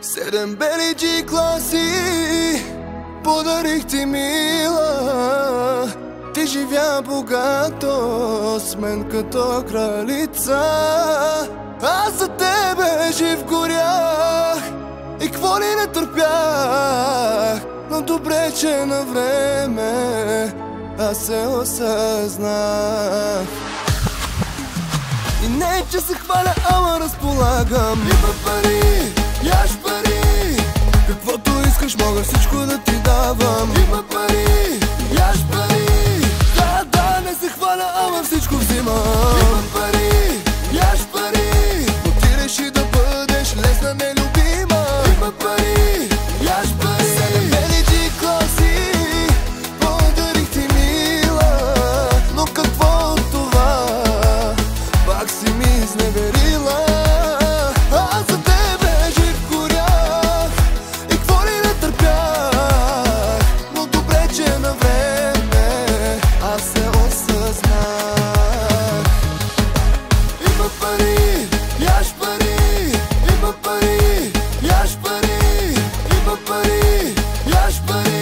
7 бели G-класи подарих ти, мила. Ти живя богато с мен като кралица. Аз за тебе жив горях и какво ли не търпях, но добре, че на време аз се осъзнах. И не че се хваля, ама разполагам. Има пари, яш пари, каквото искаш мога всичко да ти давам. Има пари, яш пари, да, не се хваля, ама всичко взимам. Има пари, яш пари, но ти реши да бъдеш лесна нелюбима. Има пари, яш пари, 7 бели G-класи подарих ти, мила. Но какво от това, пак си ми изневерила. Аз за тебе жив горях и какво ли не търпях, но добре, че на време аз се осъзнах. Има пари, яш пари, има пари, яш пари, има пари, яш пари.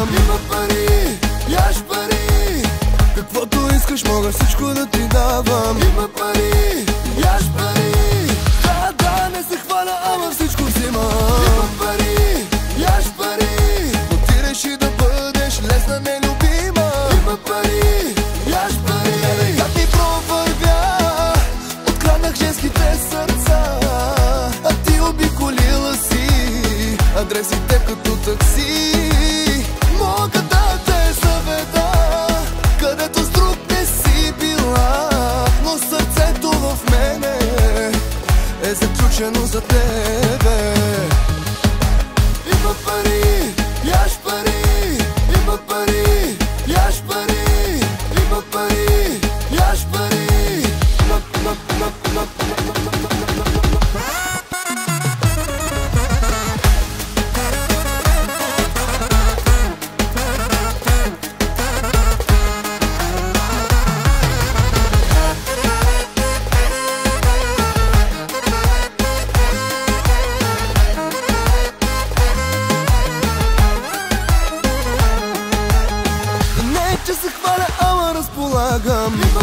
Има пари, яш пари, каквото искаш мога всичко да ти давам. Има пари, яш пари, да, не се хваля, ама всичко взимам. Има пари, яш пари, но ти реши да бъдеш лесна нелюбима. Има пари, яш пари, как ти провървя, откраднах женските сърца, а ти обиколила си адресите като такси. Мога да те заведа където с друг не си била, но сърцето в мене е заключено за тебе. Има пари, яш пари, има пари, яш пари, има пари, яш пари. Че се хваля, ама разполагам. Има